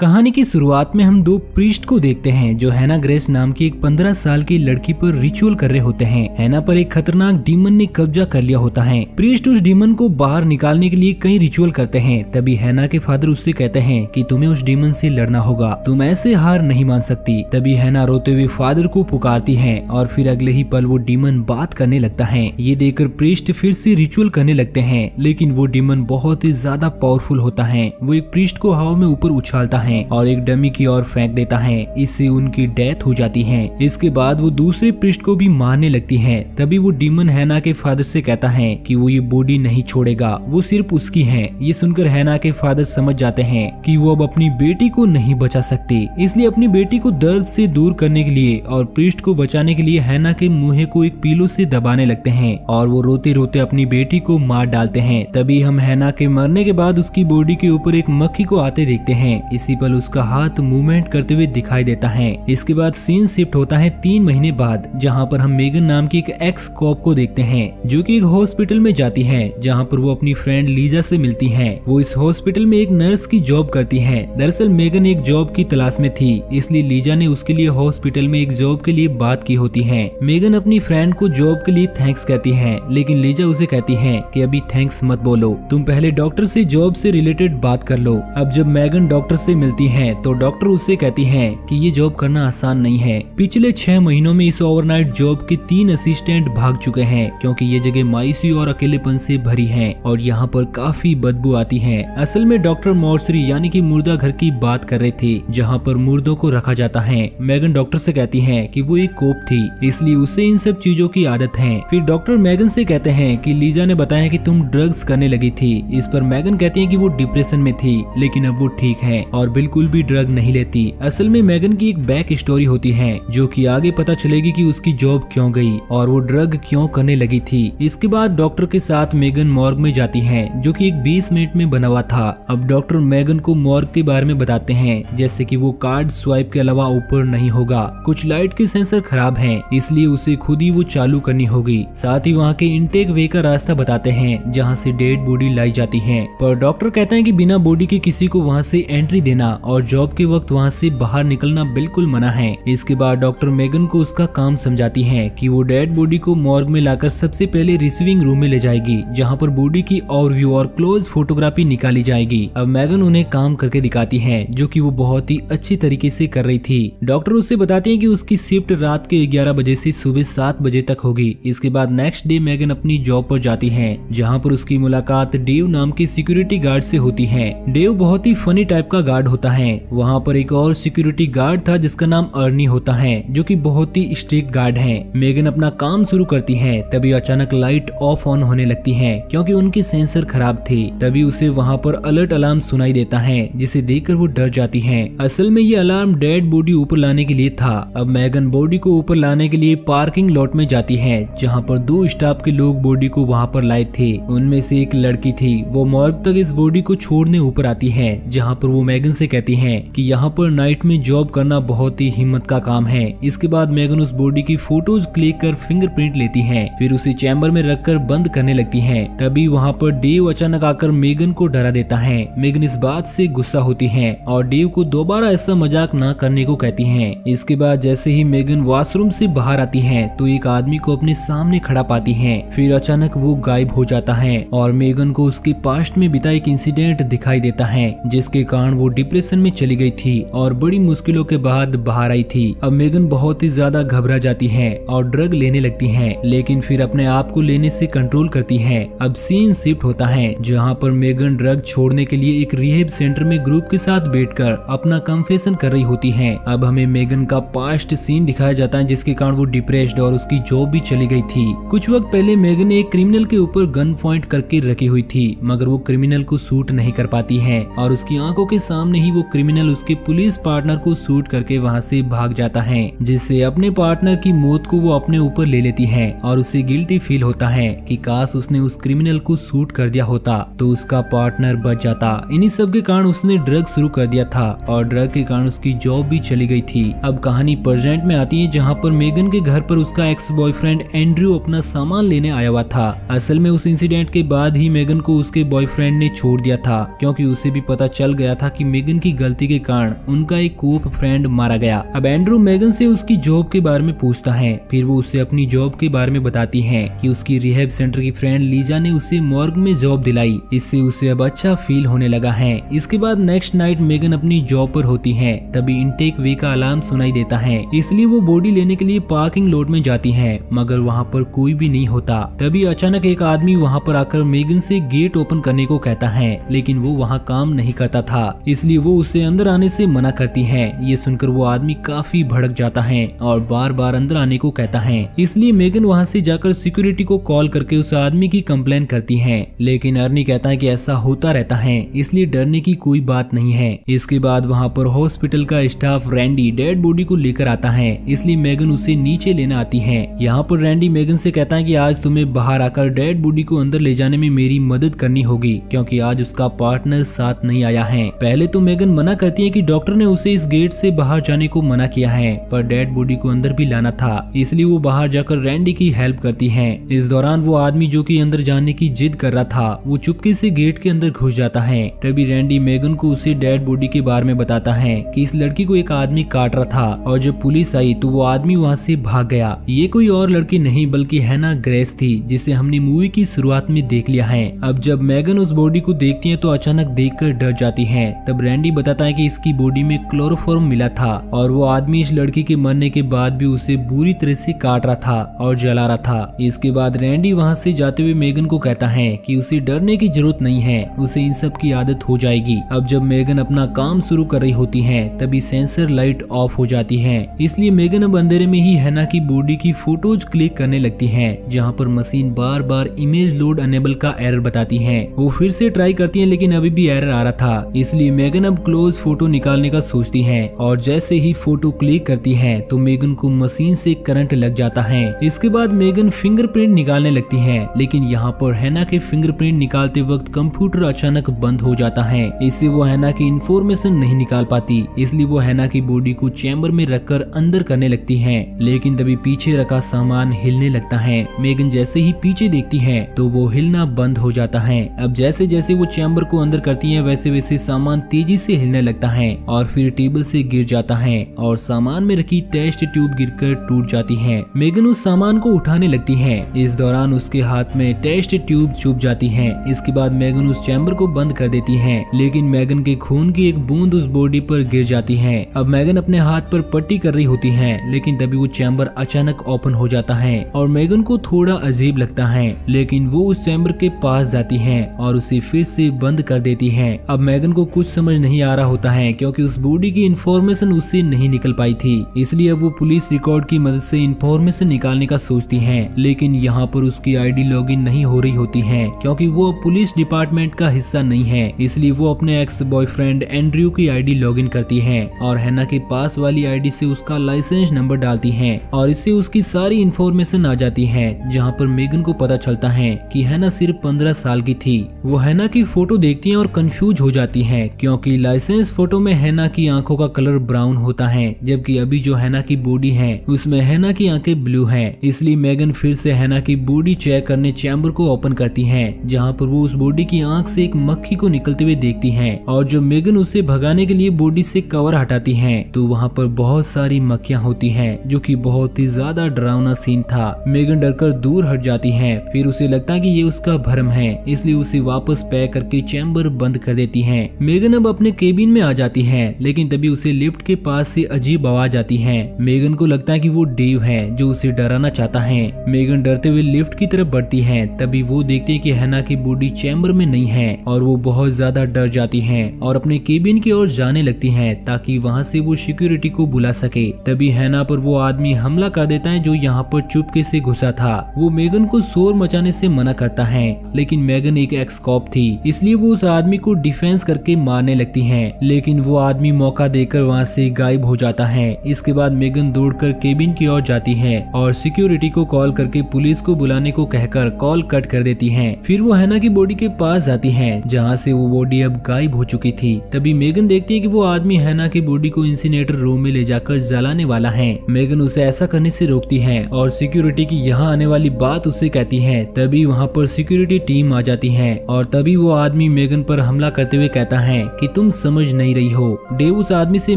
कहानी की शुरुआत में हम दो प्रीस्ट को देखते हैं जो हैना ग्रेस नाम की एक 15 साल की लड़की पर रिचुअल कर रहे होते हैं। हैना पर एक खतरनाक डीमन ने कब्जा कर लिया होता है। प्रीस्ट उस डीमन को बाहर निकालने के लिए कई रिचुअल करते हैं। तभी हैना के फादर उससे कहते हैं कि तुम्हें उस डीमन से लड़ना होगा, तुम ऐसे हार नहीं मान सकती। तभी हैना रोते हुए फादर को पुकारती है और फिर अगले ही पल वो डीमन बात करने लगता है। ये देखकर प्रीस्ट फिर से रिचुअल करने लगते हैं, लेकिन वो डीमन बहुत ही ज्यादा पावरफुल होता है। वो एक प्रीस्ट को हवा में ऊपर उछालता है और एक डमी की ओर फेंक देता है। इससे उनकी डेथ हो जाती है। इसके बाद वो दूसरे प्रीस्ट को भी मारने लगती है। तभी वो डीमन हैना के फादर से कहता है कि वो ये बॉडी नहीं छोड़ेगा, वो सिर्फ उसकी है। ये सुनकर हैना के फादर समझ जाते हैं कि वो अब अपनी बेटी को नहीं बचा सकते, इसलिए अपनी बेटी को दर्द से दूर करने के लिए और प्रीस्ट को बचाने के लिए हैना के मुंह को एक पीलो से दबाने लगते हैं और वो रोते रोते अपनी बेटी को मार डालते हैं। तभी हम हैना के मरने के बाद उसकी बॉडी के ऊपर एक मक्खी को आते देखते हैं। इसी पल उसका हाथ मूवमेंट करते हुए दिखाई देता है। इसके बाद सीन शिफ्ट होता है 3 महीने बाद, जहां पर हम मेगन नाम की एक एक्स कॉप को देखते हैं जो कि एक हॉस्पिटल में जाती है, जहां पर वो अपनी फ्रेंड लीजा से मिलती है। वो इस हॉस्पिटल में एक नर्स की जॉब करती है। दरअसल मेगन एक जॉब की तलाश में थी, इसलिए लीजा ने उसके लिए हॉस्पिटल में एक जॉब के लिए बात की होती है। मेगन अपनी फ्रेंड को जॉब के लिए थैंक्स कहती है, लेकिन लीजा उसे कहती है कि अभी थैंक्स मत बोलो, तुम पहले डॉक्टर से जॉब से रिलेटेड बात कर लो। अब जब मेगन डॉक्टर से मिलती है तो डॉक्टर उससे कहती है कि ये जॉब करना आसान नहीं है। पिछले 6 महीनों में इस ओवरनाइट जॉब के 3 असिस्टेंट भाग चुके हैं, क्योंकि ये जगह मायूसी और अकेलेपन से भरी है और यहाँ पर काफी बदबू आती है। असल में डॉक्टर मॉर्चरी यानी कि मुर्दा घर की बात कर रहे थे, जहाँ पर मुर्दों को रखा जाता है। मेगन डॉक्टर से कहती है कि वो एक कोप थी, इसलिए उसे इन सब चीजों की आदत है। फिर डॉक्टर मेगन से कहते हैं कि लीजा ने बताया कि तुम ड्रग्स करने लगी थी। इस पर मेगन कहती है कि वो डिप्रेशन में थी, लेकिन अब वो ठीक है और बिल्कुल भी ड्रग नहीं लेती। असल में मेगन की एक बैक स्टोरी होती है जो कि आगे पता चलेगी कि उसकी जॉब क्यों गई और वो ड्रग क्यों करने लगी थी। इसके बाद डॉक्टर के साथ मेगन मॉर्ग में जाती है, जो कि एक 20 मिनट में बना हुआ था। अब डॉक्टर मेगन को मॉर्ग के बारे में बताते हैं, जैसे कि वो कार्ड स्वाइप के अलावा ऊपर नहीं होगा, कुछ लाइट के सेंसर खराब हैं, इसलिए उसे खुद ही वो चालू करनी होगी। साथ ही वहाँ के इनटेक वे का रास्ता बताते हैं जहाँ से डेड बॉडी लाई जाती है। पर डॉक्टर कहते हैं कि बिना बॉडी के किसी को वहाँ से एंट्री देना और जॉब के वक्त वहाँ से बाहर निकलना बिल्कुल मना है। इसके बाद डॉक्टर मेगन को उसका काम समझाती है कि वो डेड बॉडी को मॉर्ग में लाकर सबसे पहले रिसीविंग रूम में ले जाएगी, जहाँ पर बॉडी की ओवरव्यू और क्लोज फोटोग्राफी निकाली जाएगी। अब मेगन उन्हें काम करके दिखाती है, जो कि वो बहुत ही अच्छी तरीके से कर रही थी। डॉक्टर उससे बताती है कि उसकी शिफ्ट रात के 11 बजे से सुबह 7 बजे तक होगी। इसके बाद नेक्स्ट डे मेगन अपनी जॉब पर जाती है, जहाँ पर उसकी मुलाकात डेव नाम के सिक्योरिटी गार्ड से होती है। डेव बहुत ही फनी टाइप का गार्ड होता है। वहाँ पर एक और सिक्योरिटी गार्ड था जिसका नाम अर्नी होता है, जो कि बहुत ही स्ट्रिक्ट गार्ड है। मेगन अपना काम शुरू करती है, तभी अचानक लाइट ऑफ ऑन होने लगती है क्योंकि उनके सेंसर खराब थे। तभी उसे वहाँ पर अलर्ट अलार्म सुनाई देता है, जिसे देखकर वो डर जाती है। असल में ये अलार्म डेड बॉडी ऊपर लाने के लिए था। अब मेगन बॉडी को ऊपर लाने के लिए पार्किंग लॉट में जाती है, जहाँ पर 2 स्टाफ के लोग बॉडी को वहाँ पर लाए थे। उनमें से एक लड़की थी, वो मॉर्ग तक इस बॉडी को छोड़ने ऊपर आती है, जहाँ पर वो मेगन से कहती है कि यहाँ पर नाइट में जॉब करना बहुत ही हिम्मत का काम है। इसके बाद मेगन उस बॉडी की फोटोज क्लिक कर फिंगरप्रिंट लेती है, फिर उसे चैम्बर में रखकर बंद करने लगती है। तभी वहाँ पर डेव अचानक आकर मेगन को डरा देता है। मेगन इस बात से गुस्सा होती है और डेव को दोबारा ऐसा मजाक ना करने को कहती है। इसके बाद जैसे ही मेगन वॉशरूम से बाहर आती है तो एक आदमी को अपने सामने खड़ा पाती है। फिर अचानक वो गायब हो जाता है और मेगन को उसके पास्ट में बीता एक इंसिडेंट दिखाई देता है, जिसके कारण वो डिप्रेशन में चली गई थी और बड़ी मुश्किलों के बाद बाहर आई थी। अब मेगन बहुत ही ज्यादा घबरा जाती है और ड्रग लेने लगती है, लेकिन फिर अपने आप को लेने से कंट्रोल करती है। अब सीन शिफ्ट होता है, जहाँ पर मेगन ड्रग छोड़ने के लिए एक रिहेब सेंटर में ग्रुप के साथ बैठकर अपना कन्फेशन कर रही होती है। अब हमें मेगन का पास्ट सीन दिखाया जाता है, जिसके कारण वो डिप्रेस्ड और उसकी जॉब भी चली गई थी। कुछ वक्त पहले मेगन ने एक क्रिमिनल के ऊपर गन पॉइंट करके रखी हुई थी, मगर वो क्रिमिनल को शूट नहीं कर पाती है और उसकी आंखों के सामने ही वो क्रिमिनल उसके पुलिस पार्टनर को शूट करके वहाँ से भाग जाता है, जिससे अपने पार्टनर की मौत को वो अपने ऊपर ले लेती है और उसे गिल्टी फील होता है कि काश उसने उस क्रिमिनल को शूट कर दिया होता तो उसका पार्टनर बच जाता। इन्हीं सब के कारण उसने ड्रग शुरू कर दिया था और ड्रग के कारण उसकी जॉब भी चली गई थी। अब कहानी प्रेजेंट में आती है, जहाँ पर मेगन के घर पर उसका एक्स बॉयफ्रेंड एंड्रयू अपना सामान लेने आया हुआ था। असल में उस इंसिडेंट के बाद ही मेगन को उसके बॉयफ्रेंड ने छोड़ दिया था, क्योंकि उसे भी पता चल गया था कि मेगन मेगन की गलती के कारण उनका एक कोप फ्रेंड मारा गया। अब एंड्रू मेगन से उसकी जॉब के बारे में पूछता है। फिर वो उससे अपनी जॉब के बारे में बताती है कि उसकी रिहैब सेंटर की फ्रेंड लीजा ने उसे मॉर्ग में जॉब दिलाई। इससे उसे अब अच्छा फील होने लगा है। इसके बाद नेक्स्ट नाइट मेगन अपनी जॉब पर होती है, तभी इनटेक वे का अलार्म सुनाई देता है। इसलिए वो बॉडी लेने के लिए पार्किंग लॉट में जाती है, मगर वहाँ पर कोई भी नहीं होता। तभी अचानक एक आदमी वहाँ पर आकर मेगन से गेट ओपन करने को कहता है, लेकिन वो वहाँ काम नहीं करता था, इसलिए वो उसे अंदर आने से मना करती है। ये सुनकर वो आदमी काफी भड़क जाता है और बार बार अंदर आने को कहता है। इसलिए मेगन वहाँ से जाकर सिक्योरिटी को कॉल करके उस आदमी की कंप्लेन करती है, लेकिन अर्नी कहता है कि ऐसा होता रहता है, इसलिए डरने की कोई बात नहीं है। इसके बाद वहाँ पर हॉस्पिटल का स्टाफ रैंडी डेड बॉडी को लेकर आता है, इसलिए मेगन उसे नीचे लेने आती है। यहाँ पर रैंडी मेगन से कहता है कि आज तुम्हें बाहर आकर डेड बॉडी को अंदर ले जाने में मेरी मदद करनी होगी, क्योंकि आज उसका पार्टनर साथ नहीं आया है। पहले तो मेगन मना करती है कि डॉक्टर ने उसे इस गेट से बाहर जाने को मना किया है, पर डेड बॉडी को अंदर भी लाना था, इसलिए वो बाहर जाकर रैंडी की हेल्प करती है। इस दौरान वो आदमी जो कि अंदर जाने की जिद कर रहा था, वो चुपके से गेट के अंदर घुस जाता है। तभी रैंडी मेगन को उसे डेड बॉडी के बारे में बताता है कि इस लड़की को एक आदमी काट रहा था, और जब पुलिस आई तो वो आदमी वहाँ से भाग गया। ये कोई और लड़की नहीं बल्कि हैना ग्रेस थी, जिसे हमने मूवी की शुरुआत में देख लिया है। अब जब मेगन उस बॉडी को देखती है तो अचानक देखकर डर जाती है। तब रैंडी बताता है कि इसकी बॉडी में क्लोरोफॉर्म मिला था, और वो आदमी इस लड़की के मरने के बाद भी उसे बुरी तरह से काट रहा था और जला रहा था। इसके बाद रैंडी वहाँ से जाते हुए मेगन को कहता है कि उसे डरने की जरूरत नहीं है, उसे इन सब की आदत हो जाएगी। अब जब मेगन अपना काम शुरू कर रही होती है तभी सेंसर लाइट ऑफ हो जाती है, इसलिए मेगन अब अंधेरे में ही हैना की बॉडी की फोटोज क्लिक करने लगती है, जहाँ पर मशीन बार बार इमेज लोड अनेबल का एरर बताती है। वो फिर से ट्राई करती है, लेकिन अभी भी एरर आ रहा था, इसलिए मेगन अब क्लोज फोटो निकालने का सोचती है, और जैसे ही फोटो क्लिक करती है तो मेगन को मशीन से करंट लग जाता है। इसके बाद मेगन फिंगरप्रिंट निकालने लगती है, लेकिन यहाँ पर हैना के फिंगरप्रिंट निकालते वक्त कंप्यूटर अचानक बंद हो जाता है, इससे वो हैना की इंफॉर्मेशन नहीं निकाल पाती। इसलिए वो हैना की बॉडी को चैम्बर में रखकर अंदर करने लगती है, लेकिन तभी पीछे रखा सामान हिलने लगता है। मेगन जैसे ही पीछे देखती है तो वो हिलना बंद हो जाता है। अब जैसे जैसे वो चैम्बर को अंदर करती है वैसे वैसे सामान तेजी से हिलने लगता है, और फिर टेबल से गिर जाता है, और सामान में रखी टेस्ट ट्यूब गिरकर टूट जाती है। मेगन उस सामान को उठाने लगती है, इस दौरान उसके हाथ में टेस्ट ट्यूब चुभ जाती है। इसके बाद मेगन उस चैम्बर को बंद कर देती है, लेकिन मेगन के खून की एक बूंद उस बॉडी पर गिर जाती है। अब मेगन अपने हाथ पर पट्टी कर रही होती है, लेकिन तभी वो चैम्बर अचानक ओपन हो जाता है, और मेगन को थोड़ा अजीब लगता है, लेकिन वो उस चैम्बर के पास जाती है और उसे फिर से बंद कर देती है। अब मेगन को कुछ समझ नहीं आ रहा होता है, क्योंकि उस बॉडी की इंफॉर्मेशन उससे नहीं निकल पाई थी, इसलिए अब वो पुलिस रिकॉर्ड की मदद से इंफॉर्मेशन निकालने का सोचती है, लेकिन यहाँ पर उसकी आईडी लॉगिन नहीं हो रही होती है, क्योंकि वो अब पुलिस डिपार्टमेंट का हिस्सा नहीं है। इसलिए वो अपने एक्स बॉयफ्रेंड एंड्रयू की आईडी लॉगिन करती है, और हैना के पास वाली आईडी से उसका लाइसेंस नंबर डालती है, और इससे उसकी सारी इंफॉर्मेशन आ जाती है, जहाँ पर मेगन को पता चलता है कि हैना सिर्फ 15 साल की थी। वो हैना की फोटो देखती है और कंफ्यूज हो जाती है, क्योंकि लाइसेंस फोटो में हैना की आंखों का कलर ब्राउन होता है, जबकि अभी जो हैना की बॉडी है उसमें हैना की आंखें ब्लू है। इसलिए मेगन फिर से हैना की बॉडी चेक करने चैम्बर को ओपन करती है, जहाँ पर वो उस बॉडी की आंख से एक मक्खी को निकलते हुए देखती है, और जब मेगन उसे भगाने के लिए बॉडी से कवर हटाती है तो वहाँ पर बहुत सारी मक्खियाँ होती हैं, जो कि बहुत ही ज्यादा डरावना सीन था। मेगन डरकर दूर हट जाती है, फिर उसे लगता है कि ये उसका भ्रम है, इसलिए उसे वापस पैक करके चैम्बर बंद कर देती है। मेगन अब अपने केबिन में आ जाती है, लेकिन तभी उसे लिफ्ट के पास से अजीब आवाज आती है। मेगन को लगता है कि वो डेव है जो उसे डराना चाहता है। मेगन डरते हुए लिफ्ट की तरफ बढ़ती है, तभी वो देखती है कि हैना की बॉडी चैम्बर में नहीं है, और वो बहुत ज्यादा डर जाती है और अपने केबिन की ओर जाने लगती है ताकि वहाँ से वो सिक्योरिटी को बुला सके। तभी हैना पर वो आदमी हमला कर देता है जो यहाँ पर चुपके से घुसा था। वो मेगन को शोर मचाने से मना करता है, लेकिन मेगन एक एक्स कॉप थी, इसलिए वो उस आदमी को डिफेंस करके मारने लगती है, लेकिन वो आदमी मौका देकर वहाँ से गायब हो जाता है। इसके बाद मेगन दौड़कर केबिन की ओर जाती है और सिक्योरिटी को कॉल करके पुलिस को बुलाने को कहकर कॉल कट कर देती है। फिर वो हैना की बॉडी के पास जाती है, जहाँ से वो बॉडी अब गायब हो चुकी थी। तभी मेगन देखती है कि वो आदमी हैना की बॉडी को इंसिनेटर रूम में ले जाकर जलाने वाला है। मेगन उसे ऐसा करने से रोकती है और सिक्योरिटी की यहाँ आने वाली बात उसे कहती है। तभी वहाँ पर सिक्योरिटी टीम आ जाती है और तभी वो आदमी मेगन पर हमला करते हुए कहता है कि तुम समझ नहीं रही हो। डेव उस आदमी से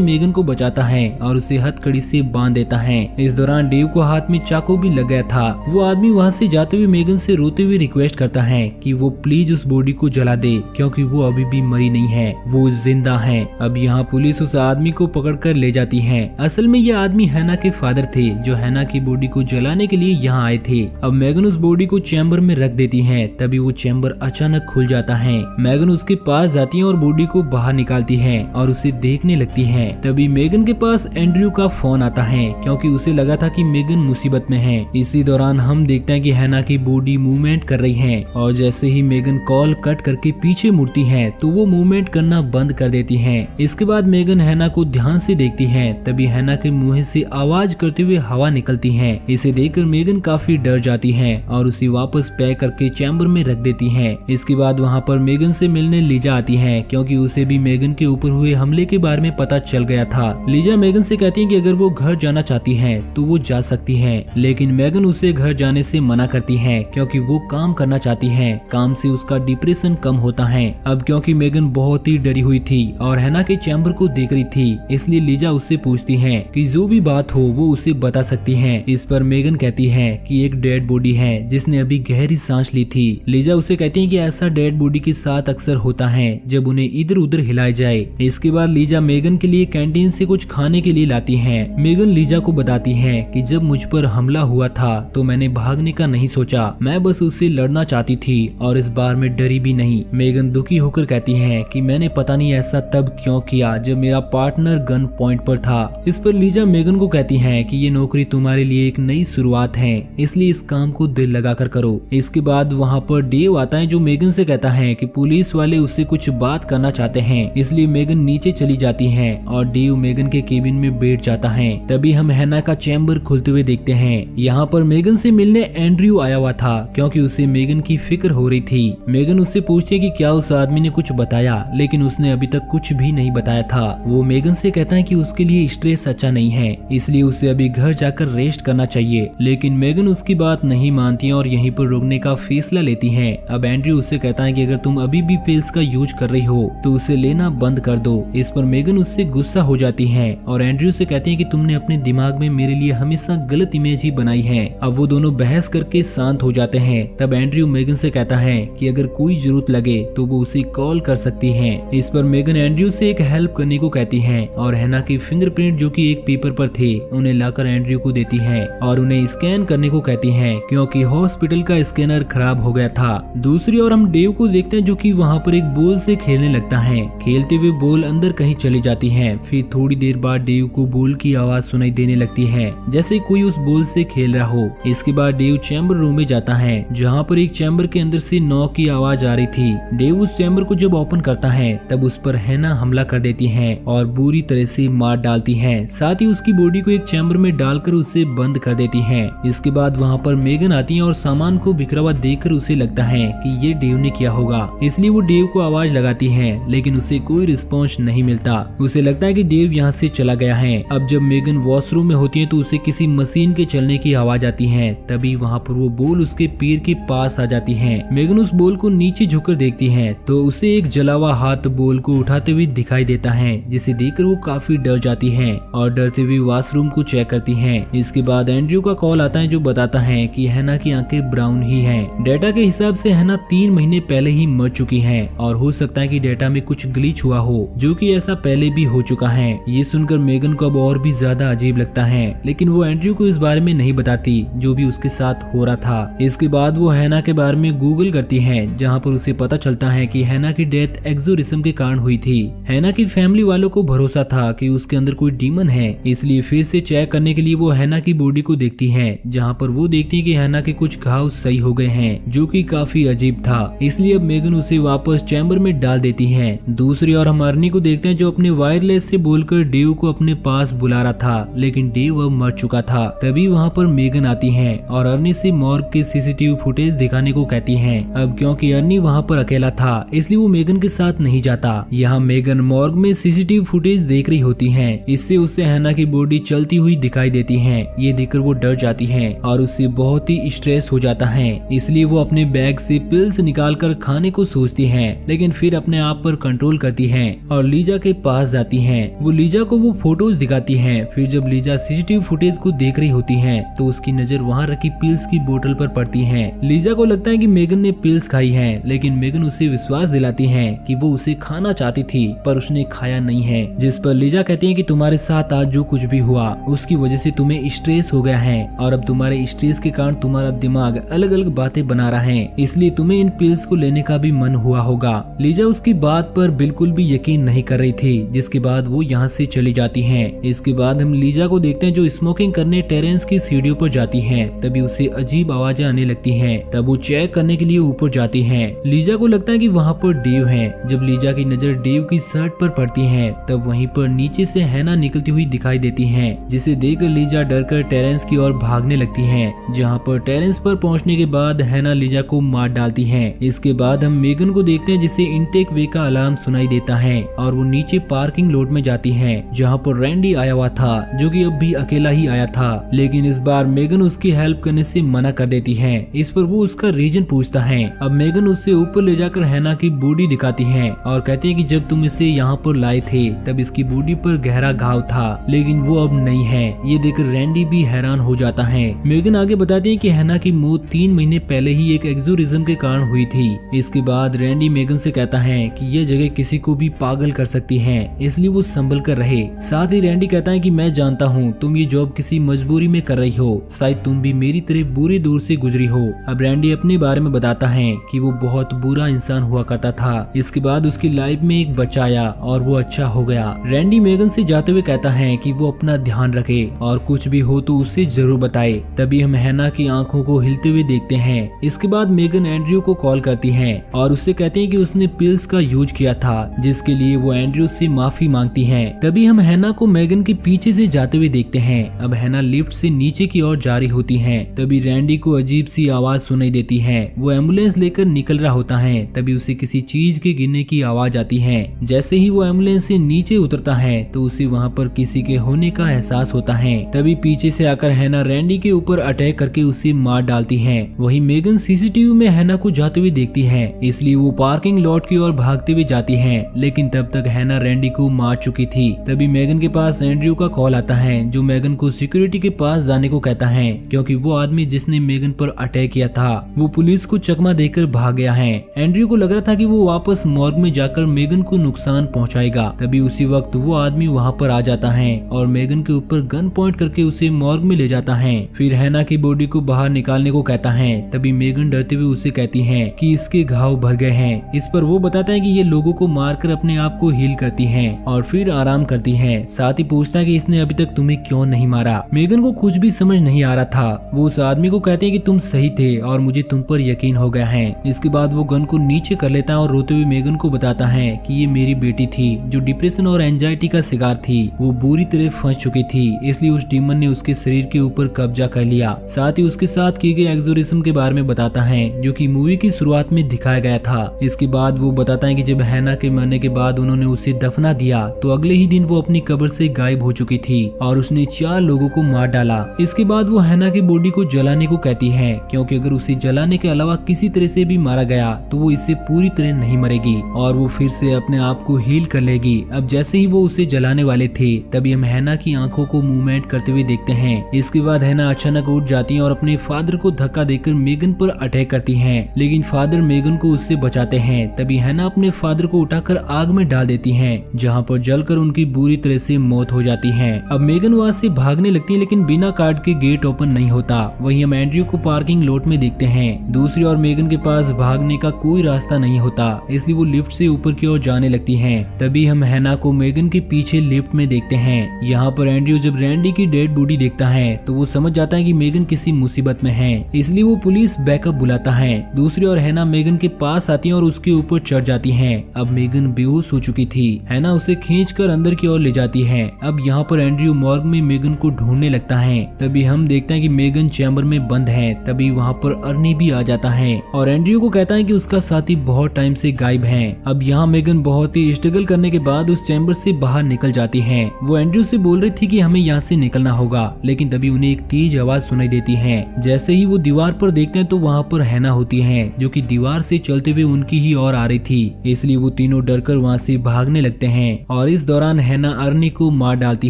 मेगन को बचाता है और उसे हथकड़ी से बांध देता है। इस दौरान डेव को हाथ में चाकू भी लग गया था। वो आदमी वहाँ से जाते हुए मेगन से रोते हुए रिक्वेस्ट करता है कि वो प्लीज उस बॉडी को जला दे, क्योंकि वो अभी भी मरी नहीं है, वो जिंदा है। अब यहाँ पुलिस उस आदमी को पकड़कर ले जाती है। असल में ये आदमी हैना के फादर थे, जो हैना की बॉडी को जलाने के लिए यहाँ आए थे। अब मेगन उस बॉडी को चैम्बर में रख देती है। तभी वो चैम्बर अचानक खुल जाता है। मेगन उसके पास जाती है और बॉडी को बाहर निकालती है और उसे देखने लगती है। तभी मेगन के पास एंड्रयू का फोन आता है, क्योंकि उसे लगा था कि मेगन मुसीबत में है। इसी दौरान हम देखते हैं कि हैना की बॉडी मूवमेंट कर रही है और जैसे ही मेगन कॉल कट करके पीछे मुड़ती है तो वो मूवमेंट करना बंद कर देती है। इसके बाद मेगन हैना को ध्यान से देखती है। तभी हैना के मुंह से आवाज करते हुए हवा निकलती है। इसे देखकर मेगन काफी डर जाती है और उसे वापस पैक करके चैम्बर में रख देती है। इसके बाद वहाँ पर मेगन से मिलने लीजा आती है, क्योंकि उसे भी मेगन के ऊपर हुए हमले के बारे में पता चल गया था। लीजा मेगन से कहती है कि अगर वो घर जाना चाहती है तो वो जा सकती है, लेकिन मेगन उसे घर जाने से मना करती है, क्योंकि वो काम करना चाहती है। काम से उसका डिप्रेशन कम होता है। अब क्योंकि मेगन बहुत ही डरी हुई थी और हैना के चैम्बर को देख रही थी, इसलिए लीजा उससे पूछती है कि जो भी बात हो वो उसे बता सकती है। इस पर मेगन कहती है कि एक डेड बॉडी है जिसने अभी गहरी सांस ली थी। लीजा उसे कहती है कि ऐसा डेड बॉडी के साथ अक्सर होता है जब उन्हें इधर उधर हिलाया जाए। इसके बाद लीजा मेगन के लिए कैंटीन से कुछ खाने के लिए लाती है। मेगन लीजा को बताती है कि जब मुझ पर हमला हुआ था तो मैंने भागने का नहीं सोचा, मैं बस उससे लड़ना चाहती थी और इस बार में डरी भी नहीं। मेगन दुखी होकर कहती है कि मैंने पता नहीं ऐसा तब क्यों किया जब मेरा पार्टनर गन पॉइंट पर था। इस पर लीजा मेगन को कहती है कि ये नौकरी तुम्हारे लिए एक नई शुरुआत है, इसलिए इस काम को दिल लगाकर करो। इसके बाद वहाँ पर डेव आता है, जो मेगन से कहता है कि पुलिस वाले उससे कुछ बात करना चाहते हैं, इसलिए मेगन नीचे चली जाती है और डेव मेगन के केबिन में बैठ जाता है। तभी हम हैना का चैम्बर खुलते हुए देखते हैं। यहाँ पर मेगन से मिलने एंड्रयू आया हुआ था, क्योंकि उसे मेगन की फिक्र हो रही थी। मेगन उससे पूछती है कि क्या उस आदमी ने कुछ बताया, लेकिन उसने अभी तक कुछ भी नहीं बताया था। वो मेगन से कहता है कि उसके लिए स्ट्रेस अच्छा नहीं है, इसलिए उसे अभी घर जाकर रेस्ट करना चाहिए, लेकिन मेगन उसकी बात नहीं मानती है और यहीं पर रुकने का फैसला लेती है। अब एंड्रयू उससे कहता है कि अगर तुम अभी भी पिल्स का यूज कर रही हो तो उसे लेना बंद कर दो। इस पर मेगन उससे गुस्सा हो जाती है और एंड्रयू से कहती है कि तुमने अपने दिमाग में मेरे लिए हमेशा गलत इमेज ही बनाई है। अब वो दोनों बहस करके शांत हो जाते हैं। तब एंड्रयू मेगन से कहता है कि अगर कोई जरूरत लगे तो वो उसे कॉल कर सकती है। इस पर मेगन एंड्रयू से एक हेल्प करने को कहती है और हैना के फिंगरप्रिंट जो कि एक पेपर पर थे उन्हें लाकर एंड्रयू को देती है और उन्हें स्कैन करने को कहती है, क्योंकि हॉस्पिटल का स्कैनर खराब हो गया था। दूसरी ओर हम डेव को देखते हैं, जो कि वहाँ पर एक बॉल से खेलने लगता है। खेलते हुए बॉल अंदर कहीं चली जाती है। फिर थोड़ी देर बाद डेव को बॉल की आवाज सुनाई देने लगती है, जैसे कोई उस बॉल से खेल रहा हो। इसके बाद डेव चैम्बर रूम में जाता है, जहाँ पर एक चैम्बर के अंदर से नॉक की आवाज आ रही थी। डेव उस चैम्बर को जब ओपन करता है तब उस पर हैना हमला कर देती है और बुरी तरह से मार डालती है। साथ ही उसकी बॉडी को एक चैम्बर में डालकर उसे बंद कर देती है। इसके बाद वहाँ पर मेगन आती है और सामान को बिखरा हुआ देखकर उसे लगता है कि ये डेव ने किया होगा, इसलिए वो डेव को आवाज लगाती है, लेकिन उसे कोई रिस्पॉन्स नहीं मिलता। उसे लगता है कि डेव यहाँ से चला गया है। अब जब मेगन वॉशरूम में होती है तो उसे किसी मशीन के चलने की आवाज आती है। तभी वहाँ पर वो बॉल उसके पैर के पास आ जाती है। मेगन उस बॉल को नीचे झुककर देखती है तो उसे एक जला हुआ हाथ बॉल को उठाते हुए दिखाई देता है, जिसे देखकर वो काफी डर जाती है और डरते हुए वॉशरूम को चेक करती है। इसके बाद एंड्रयू का कॉल आता है, जो बताता है कि हैना की आंखें ब्राउन ही हैं। डेटा के हिसाब से हैना 3 महीने पहले ही मर चुकी है और हो सकता है कि डेटा में कुछ ग्लिच हुआ हो, जो कि ऐसा पहले भी हो चुका है। ये सुनकर मेगन को अब और भी ज्यादा अजीब लगता है, लेकिन वो एंड्रयू को इस बारे में नहीं बताती जो भी उसके साथ हो रहा था। इसके बाद वो हैना के बारे में गूगल करती है, जहाँ पर उसे पता चलता है कि हैना की डेथ एक्सोरिज्म के कारण हुई थी। हैना की फैमिली वालों को भरोसा था कि उसके अंदर कोई डीमन है, इसलिए फिर से चेक करने के लिए वो हैना की बॉडी को देखती है, जहाँ पर वो देखती है कि हैना के कुछ घाव सही हो गए हैं, जो कि काफी अजीब था। इसलिए अब मेगन उसे वापस चैम्बर में डाल देती है। दूसरी ओर हम अर्नी को देखते हैं, जो अपने वायरलेस से बोलकर डेव को अपने पास बुला रहा था, लेकिन डेव अब मर चुका था। तभी वहाँ पर मेगन आती है और अर्नी से मॉर्ग के सीसीटीवी फुटेज दिखाने को कहती है। अब क्योंकि अर्नी वहाँ पर अकेला था, इसलिए वो मेगन के साथ नहीं जाता। यहाँ मेगन मॉर्ग में सीसीटीवी फुटेज देख रही होती है। इससे उसे हैना की बॉडी चलती हुई दिखाई देती है। ये देखकर वो डर जाती है और उससे बहुत ही स्ट्रेस हो जाता है, इसलिए वो अपने बैग से पिल्स निकालकर खाने को सोचती है, लेकिन फिर अपने आप पर कंट्रोल कंट्रोल करती हैं और लीजा के पास जाती हैं। वो लीजा को वो फोटोज दिखाती हैं। फिर जब लीजा सीसीटीवी फुटेज को देख रही होती है तो उसकी नजर वहाँ रखी पिल्स की बोतल पर पड़ती है। लीजा को लगता है कि मेगन ने पिल्स खाई है, लेकिन मेगन उसे विश्वास दिलाती है कि वो उसे खाना चाहती थी पर उसने खाया नहीं है। जिस पर लीजा कहती है कि तुम्हारे साथ आज जो कुछ भी हुआ उसकी वजह से तुम्हें स्ट्रेस हो गया है और अब तुम्हारे स्ट्रेस के कारण तुम्हारा दिमाग अलग अलग बातें बना रहा है, इसलिए तुम्हें इन पिल्स को लेने का भी मन हुआ होगा। लीजा उसकी बात पर बिल्कुल भी यकीन नहीं कर रही थी, जिसके बाद वो यहाँ से चली जाती है। इसके बाद हम लीजा को देखते हैं जो स्मोकिंग करने टेरेंस की सीढ़ियों पर जाती है। तभी उसे अजीब आवाजें आने लगती हैं। तब वो चेक करने के लिए ऊपर जाती है। लीजा को लगता है कि वहाँ पर डेव है। जब लीजा की नजर डेव की शर्ट पर पड़ती है तब वहीं पर नीचे से हैना निकलती हुई दिखाई देती है, जिसे देखकर लीजा डरकर टेरेंस की ओर भागने लगती है। जहाँ पर टेरेंस पर पहुँचने के बाद हैना लीजा को मार डालती है। इसके बाद हम मेगन को देखते हैं जिसे इनटेक वे का अलार्म सुनाई देता है और वो नीचे पार्किंग लॉट में जाती है जहाँ पर रैंडी आया हुआ था, जो कि अब भी अकेला ही आया था। लेकिन इस बार मेगन उसकी हेल्प करने से मना कर देती है। इस पर वो उसका रीजन पूछता है। अब मेगन उससे ऊपर ले जाकर हैना की बॉडी दिखाती है और कहती है कि जब तुम इसे यहाँ पर लाए थे तब इसकी बॉडी पर गहरा घाव था, लेकिन वो अब नहीं है। ये देखकर रैंडी भी हैरान हो जाता है। मेगन आगे बताती है कि हैना की मौत 3 महीने पहले ही एक एक्सोरिज्म के कारण हुई थी। इसके बाद रैंडी मेगन से कहता है कि ये जगह किसी को भी पागल कर सकती है, इसलिए वो संभल कर रहे। साथ ही रैंडी कहता है कि मैं जानता हूँ तुम ये जॉब किसी मजबूरी में कर रही हो, शायद तुम भी मेरी तरह बुरे दौर से गुजरी हो। अब रैंडी अपने बारे में बताता है कि वो बहुत बुरा इंसान हुआ करता था। इसके बाद उसकी लाइफ में एक बच्चा आया और वो अच्छा हो गया। रैंडी मेगन से जाते हुए कहता है कि वो अपना ध्यान रखे और कुछ भी हो तो उसे जरूर बताए। तभी हम हैना की आंखों को हिलते हुए देखते हैं। इसके बाद मेगन एंड्रयू को कॉल करती है और उससे कहते हैं कि उसने पिल्स का यूज किया था, जिसके लिए वो एंड्रयू से माफी मांगती है। तभी हम हैना को मेगन के पीछे से जाते हुए देखते हैं। अब हैना लिफ्ट से नीचे की ओर जा रही होती है। तभी रैंडी को अजीब सी आवाज सुनाई देती है। वो एम्बुलेंस लेकर निकल रहा होता है। तभी उसे किसी चीज के गिरने की आवाज आती है। जैसे ही वो एम्बुलेंस से नीचे उतरता है तो उसे वहाँ पर किसी के होने का एहसास होता है। तभी पीछे से आकर हैना रैंडी के ऊपर अटैक करके उसे मार डालती है। वही मेगन सीसीटीवी में हैना को जाते हुए देखती है, इसलिए वो पार्किंग लॉट की ओर भागते हुए जाती है। लेकिन तब तक हैना रैंडी को मार चुकी थी। तभी मेगन के पास एंड्रयू का कॉल आता है, जो मेगन को सिक्योरिटी के पास जाने को कहता है, क्योंकि वो आदमी जिसने मेगन पर अटैक किया था वो पुलिस को चकमा देकर भाग गया है। एंड्रयू को लग रहा था कि वो वापस मॉर्ग में जाकर मेगन को नुकसान पहुंचाएगा। तभी उसी वक्त वो आदमी वहां पर आ जाता है और मेगन के ऊपर गन पॉइंट करके उसे मॉर्ग में ले जाता है। फिर हैना की बॉडी को बाहर निकालने को कहता है। तभी मेगन डरते हुए उसे कहती है कि इसके घाव भर गए हैं। इस पर वो बताता है कि ये लोगों को मारकर अपने आप को हील करती है और फिर आराम करती है। साथ ही पूछता है कि इसने अभी तक तुम्हें क्यों नहीं मारा। मेगन को कुछ भी समझ नहीं आ रहा था। वो उस आदमी को कहते हैं कि तुम सही थे और मुझे तुम पर यकीन हो गया है। इसके बाद वो गन को नीचे कर लेता है और रोते हुए मेगन को बताता है कि ये मेरी बेटी थी जो डिप्रेशन और एंजाइटी का शिकार थी। वो बुरी तरह फंस चुकी थी, इसलिए उस डीमन ने उसके शरीर के ऊपर कब्जा कर लिया। साथ ही उसके साथ किए गए एक्सोरिज्म के बारे में बताता है, जो कि मूवी की शुरुआत में दिखाया गया था। इसके बाद वो बताता है कि जब हैना के मरने के बाद उन्होंने उसे दफना दिया तो अगले ही दिन वो अपनी कब्र से गायब हो चुकी थी और उसने 4 लोगों को मार डाला। इसके बाद वो हैना की बॉडी को जलाने को कहती है, क्योंकि अगर उसे जलाने के अलावा किसी तरह से भी मारा गया तो वो इससे पूरी तरह नहीं मरेगी और वो फिर से अपने आप को हील कर लेगी। अब जैसे ही वो उसे जलाने वाले थे तभी हम हैना की आंखों को मूवमेंट करते हुए देखते हैं। इसके बाद हैना अचानक उठ जाती है और अपने फादर को धक्का देकर मेगन पर अटैक करती है, लेकिन फादर मेगन को उससे बचाते हैं। तभी हैना अपने फादर को उठाकर आग में डाल देती है, जहाँ पर जलकर उनकी बुरी तरह से मौत हो जाती है। अब मेगन वहाँ से भागने लगती है, लेकिन बिना कार्ड के गेट ओपन नहीं होता। वहीं हम एंड्रयू को पार्किंग लॉट में देखते हैं। दूसरी ओर मेगन के पास भागने का कोई रास्ता नहीं होता, इसलिए वो लिफ्ट से ऊपर की ओर जाने लगती है। तभी हम हैना को मेगन के पीछे लिफ्ट में देखते हैं। यहाँ पर एंड्रयू जब रैंडी की डेड बॉडी देखता है तो वो समझ जाता है कि मेगन किसी मुसीबत में है, इसलिए वो पुलिस बैकअप बुलाता है। दूसरी ओर हैना मेगन के पास आती है और उसके ऊपर चढ़ जाती है। अब मेगन बेहोश हो चुकी थी। हैना उसे खींचकर अंदर की ओर ले जाती है। अब यहाँ पर एंड्रयू मॉर्ग में मेगन को ढूंढने लगता है। तभी हम देखते हैं कि मेगन चैम्बर में बंद है। तभी वहाँ पर अर्नी भी आ जाता है और एंड्रयू को कहता है कि उसका साथी बहुत टाइम से गायब है। अब यहाँ मेगन बहुत ही स्ट्रगल करने के बाद उस चैम्बर से बाहर निकल जाती है। वो एंड्रयू से बोल रही थी कि हमें यहाँ से निकलना होगा, लेकिन तभी उन्हें एक तेज आवाज सुनाई देती है। जैसे ही वो दीवार पर देखते हैं तो वहाँ पर हैना होती है, जो कि दीवार से चलते हुए उनकी ही ओर आ रही थी। इसलिए वो तीनों डरकर वहाँ से भागने लगते हैं और इस दौरान हैना अर्नी को मार डालती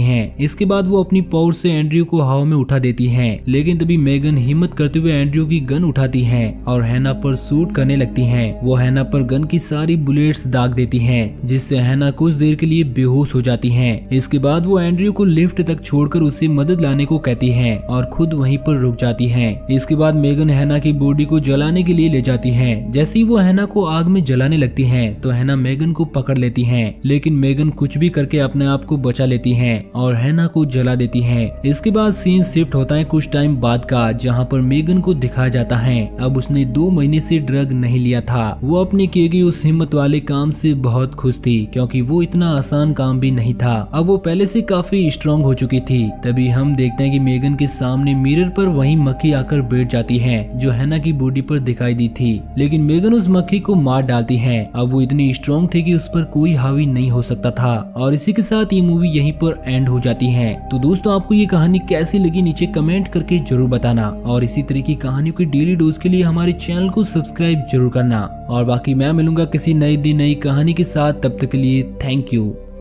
है। इसके बाद वो अपनी पावर से एंड्रयू को हवा में उठा देती है, लेकिन तभी मेगन हिम्मत करते हुए एंड्रयू की गन उठाती है और हैना पर शूट करने लगती है। वो हैना पर गन की सारी बुलेट्स दाग देती है, जिससे हैना कुछ देर के लिए बेहोश हो जाती है। इसके बाद वो एंड्रयू को लिफ्ट तक छोड़कर उसे मदद लाने को कहती है और खुद वहीं पर रुक जाती है। इसके बाद मेगन हैना की बॉडी को जलाने के लिए ले जाती है। जैसे ही वो हैना को आग में जलाने लगती है तो हैना मेगन को पकड़ लेती है, लेकिन मेगन कुछ भी करके अपने आप को बचा लेती है और हैना को जला देती है। इसके बाद सीन शिफ्ट होता है कुछ टाइम बाद का, जहाँ पर मेगन को दिखाया जाता है अब उसने 2 महीने से ड्रग नहीं लिया था। वो अपने किए गए उस हिम्मत वाले काम से बहुत खुश थी, क्योंकि वो इतना आसान काम भी नहीं था। अब वो पहले से काफी स्ट्रॉन्ग हो चुकी थी। तभी हम देखते हैं कि मेगन के सामने मिरर पर वही मक्खी आकर बैठ जाती है जो हैना की बॉडी पर दिखाई दी थी, लेकिन मेगन उस मक्खी को मार डालती है। अब वो इतनी स्ट्रॉन्ग थी कि उस पर कोई हावी नहीं हो सकता था। और इसी के साथ ये मूवी यहीं पर एंड हो जाती है। तो दोस्तों, आपको ये कहानी कैसी लगी नीचे कमेंट करके जरूर बताना और इसी तरह की कहानियों की डेली डोज के लिए हमारे चैनल को सब्सक्राइब जरूर करना। और बाकी मैं मिलूंगा किसी नई दिन नई कहानी के साथ, तब तक के लिए थैंक यू।